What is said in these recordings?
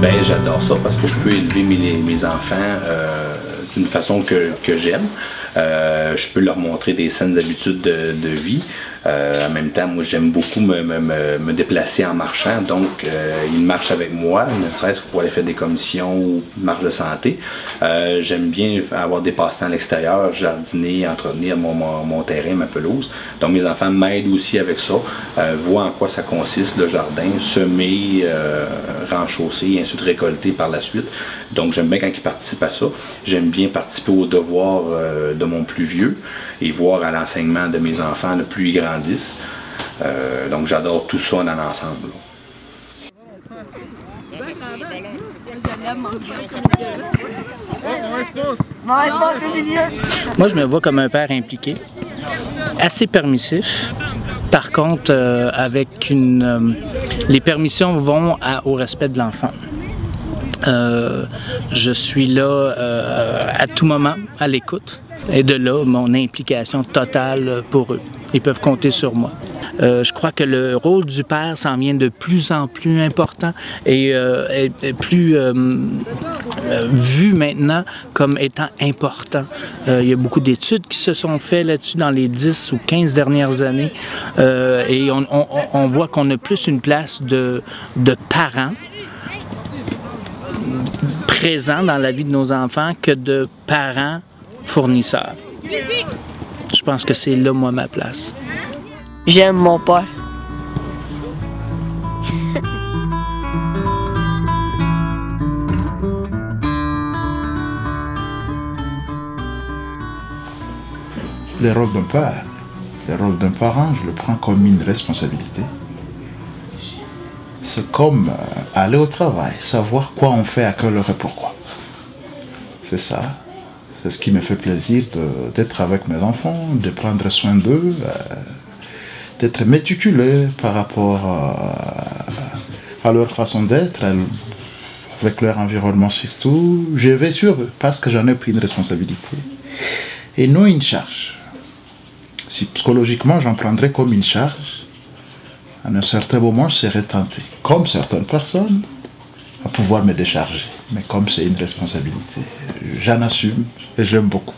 Ben, j'adore ça parce que je peux élever mes enfants d'une façon que j'aime. Je peux leur montrer des saines habitudes de vie. En même temps, moi j'aime beaucoup me déplacer en marchant, donc ils marchent avec moi, ne serait-ce que pour aller faire des commissions ou marche de santé. J'aime bien avoir des passe-temps à l'extérieur, jardiner, entretenir mon terrain, ma pelouse. Donc mes enfants m'aident aussi avec ça, voient en quoi ça consiste le jardin, semer, renchausser et ensuite récolter par la suite. Donc j'aime bien quand ils participent à ça. J'aime bien participer aux devoirs de mon plus vieux et voir à l'enseignement de mes enfants le plus ils grandissent. Donc j'adore tout ça dans l'ensemble. Moi, je me vois comme un père impliqué, assez permissif. Par contre, les permissions vont au respect de l'enfant. Je suis là à tout moment, à l'écoute. Et de là, mon implication totale pour eux. Ils peuvent compter sur moi. Je crois que le rôle du père s'en vient de plus en plus important et est plus vu maintenant comme étant important. Il y a beaucoup d'études qui se sont faites là-dessus dans les 10 ou 15 dernières années et on voit qu'on a plus une place de parents présents dans la vie de nos enfants que de parents fournisseurs. Je pense que c'est là, moi, ma place. J'aime mon père. Le rôle d'un père, le rôle d'un parent, je le prends comme une responsabilité. C'est comme aller au travail, savoir quoi on fait, à quelle heure et pourquoi. C'est ça. C'est ce qui me fait plaisir d'être avec mes enfants, de prendre soin d'eux, d'être méticuleux par rapport à leur façon d'être, avec leur environnement surtout. Je vais sur eux parce que j'en ai pris une responsabilité et non une charge. Si psychologiquement j'en prendrais comme une charge, à un certain moment je serais tenté, comme certaines personnes, à pouvoir me décharger. Mais comme c'est une responsabilité, j'en assume et j'aime beaucoup.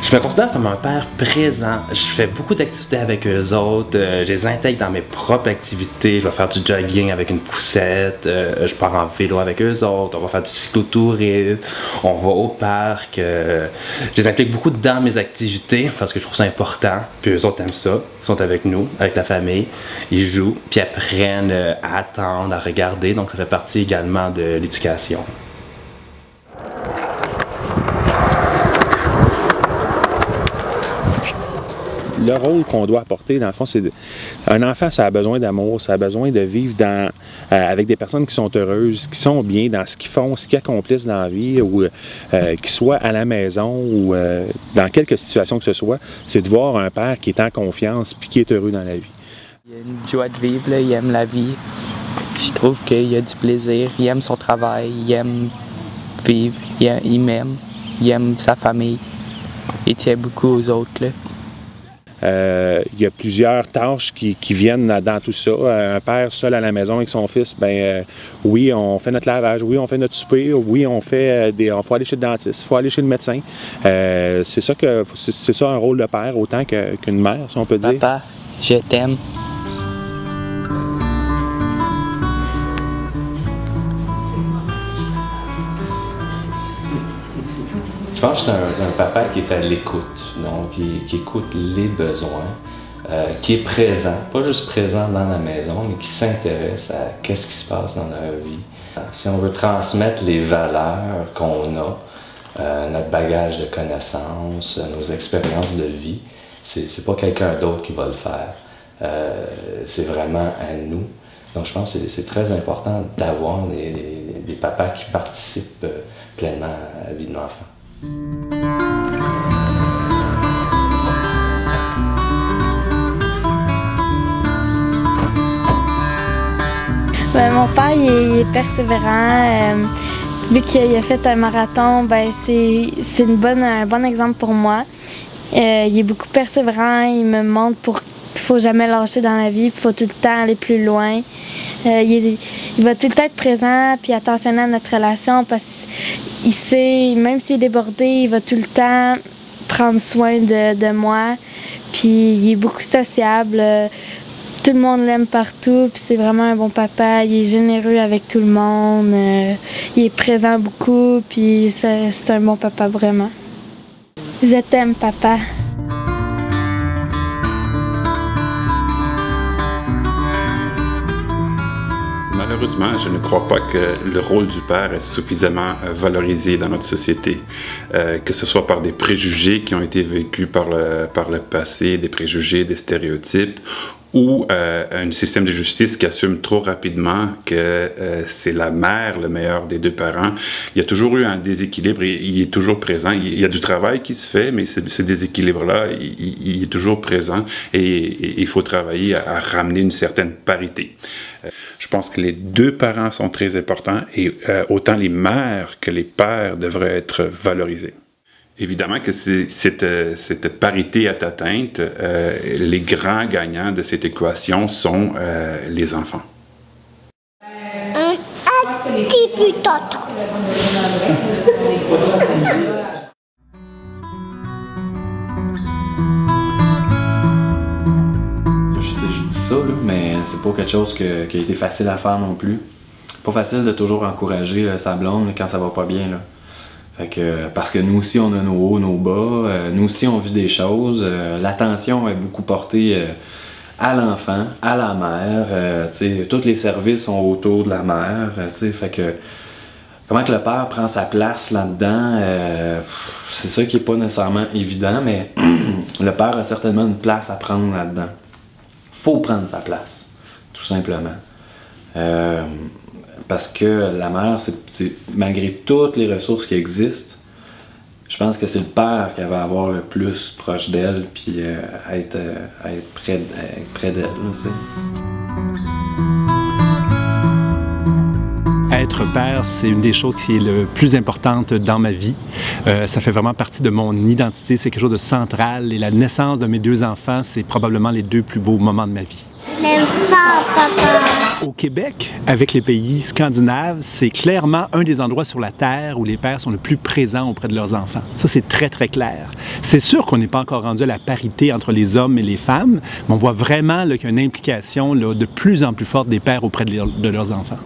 Je me considère comme un père présent. Je fais beaucoup d'activités avec eux autres. Je les intègre dans mes propres activités. Je vais faire du jogging avec une poussette. Je pars en vélo avec eux autres. On va faire du cyclotourisme. On va au parc. Je les implique beaucoup dans mes activités parce que je trouve ça important. Puis eux autres aiment ça. Ils sont avec nous, avec la famille. Ils jouent, puis apprennent à attendre, à regarder. Donc ça fait partie également de l'éducation. Le rôle qu'on doit apporter, dans le fond, c'est un enfant, ça a besoin d'amour, ça a besoin de vivre avec des personnes qui sont heureuses, qui sont bien dans ce qu'ils font, ce qu'ils accomplissent dans la vie, ou qu'ils soient à la maison ou dans quelque situation que ce soit. C'est de voir un père qui est en confiance puis qui est heureux dans la vie. Il y a une joie de vivre, là, il aime la vie. Je trouve qu'il a du plaisir, il aime son travail, il aime vivre, il m'aime, il aime sa famille, il tient beaucoup aux autres, là. Il y a plusieurs tâches qui viennent dans tout ça. Un père seul à la maison avec son fils, oui, on fait notre lavage, oui, on fait notre souper, oui, on fait faut aller chez le dentiste, il faut aller chez le médecin. C'est ça un rôle de père autant qu'une mère, si on peut dire. Papa, je t'aime. Je pense que je suis un papa qui est à l'écoute, donc qui écoute les besoins, qui est présent, pas juste présent dans la maison, mais qui s'intéresse à qu'est-ce qui se passe dans leur vie. Si on veut transmettre les valeurs qu'on a, notre bagage de connaissances, nos expériences de vie, c'est pas quelqu'un d'autre qui va le faire. C'est vraiment à nous. Donc je pense que c'est très important d'avoir des papas qui participent pleinement à la vie de l'enfant. Mon père il est persévérant, Vu qu'il a fait un marathon, ben c'est un bon exemple pour moi. Il est beaucoup persévérant, il me montre qu'il ne faut jamais lâcher dans la vie, il faut tout le temps aller plus loin. Il va tout le temps être présent puis attentionner à notre relation parce qu'il sait, même s'il est débordé, il va tout le temps prendre soin de moi. Puis il est beaucoup sociable. Tout le monde l'aime partout, puis c'est vraiment un bon papa. Il est généreux avec tout le monde. Il est présent beaucoup, puis c'est un bon papa vraiment. Je t'aime, papa. Malheureusement, je ne crois pas que le rôle du père est suffisamment valorisé dans notre société, que ce soit par des préjugés qui ont été vécus par le passé, des préjugés, des stéréotypes, ou un système de justice qui assume trop rapidement que c'est la mère le meilleur des deux parents. Il y a toujours eu un déséquilibre et il est toujours présent. Il y a du travail qui se fait, mais ce déséquilibre-là, il est toujours présent et il faut travailler à ramener une certaine parité. Je pense que les deux parents sont très importants et autant les mères que les pères devraient être valorisés. Évidemment que cette parité est atteinte, les grands gagnants de cette équation sont les enfants. Un petit putote. Je dis ça, là, mais c'est pas quelque chose qui a été facile à faire non plus. Pas facile de toujours encourager sa blonde quand ça va pas bien, là. Fait que, parce que nous aussi, on a nos hauts, nos bas. Nous aussi, on vit des choses. L'attention est beaucoup portée à l'enfant, à la mère. Tous les services sont autour de la mère. Fait que, comment que le père prend sa place là-dedans, c'est ça qui n'est pas nécessairement évident, mais le père a certainement une place à prendre là-dedans. Faut prendre sa place, tout simplement. Parce que la mère, c'est malgré toutes les ressources qui existent, je pense que c'est le père qui va avoir le plus proche d'elle, puis être près d'elle. Être père, c'est une des choses qui est le plus importante dans ma vie. Ça fait vraiment partie de mon identité, c'est quelque chose de central. Et la naissance de mes deux enfants, c'est probablement les deux plus beaux moments de ma vie. J'aime pas, papa. Au Québec, avec les pays scandinaves, c'est clairement un des endroits sur la Terre où les pères sont le plus présents auprès de leurs enfants. Ça, c'est très, très clair. C'est sûr qu'on n'est pas encore rendu à la parité entre les hommes et les femmes, mais on voit vraiment qu'il y a une implication de plus en plus forte des pères auprès de leurs enfants.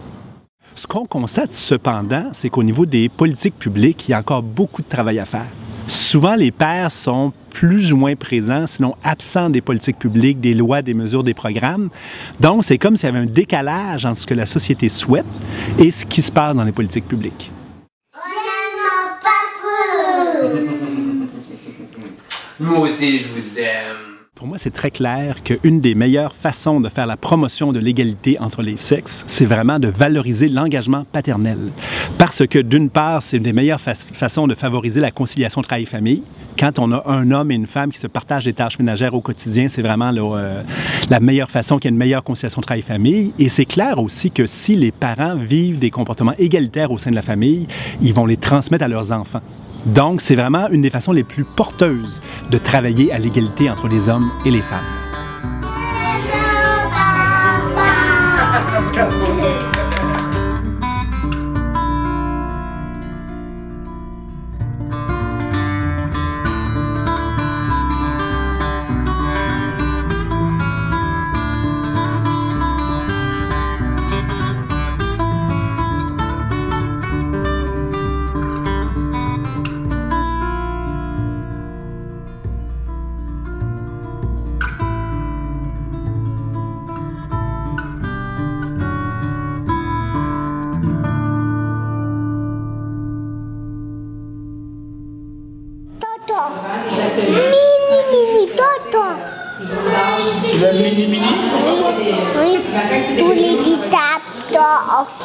Ce qu'on constate cependant, c'est qu'au niveau des politiques publiques, il y a encore beaucoup de travail à faire. Souvent, les pères sont plus ou moins présents, sinon absents des politiques publiques, des lois, des mesures, des programmes. Donc, c'est comme s'il y avait un décalage entre ce que la société souhaite et ce qui se passe dans les politiques publiques. Moi aussi, je vous aime. Pour moi, c'est très clair qu'une des meilleures façons de faire la promotion de l'égalité entre les sexes, c'est vraiment de valoriser l'engagement paternel. Parce que, d'une part, c'est une des meilleures façons de favoriser la conciliation travail-famille. Quand on a un homme et une femme qui se partagent les tâches ménagères au quotidien, c'est vraiment la meilleure façon qu'il y ait une meilleure conciliation travail-famille. Et c'est clair aussi que si les parents vivent des comportements égalitaires au sein de la famille, ils vont les transmettre à leurs enfants. Donc, c'est vraiment une des façons les plus porteuses de travailler à l'égalité entre les hommes et les femmes. Mini Toto. Le mini Oui, tous les étapes, ok.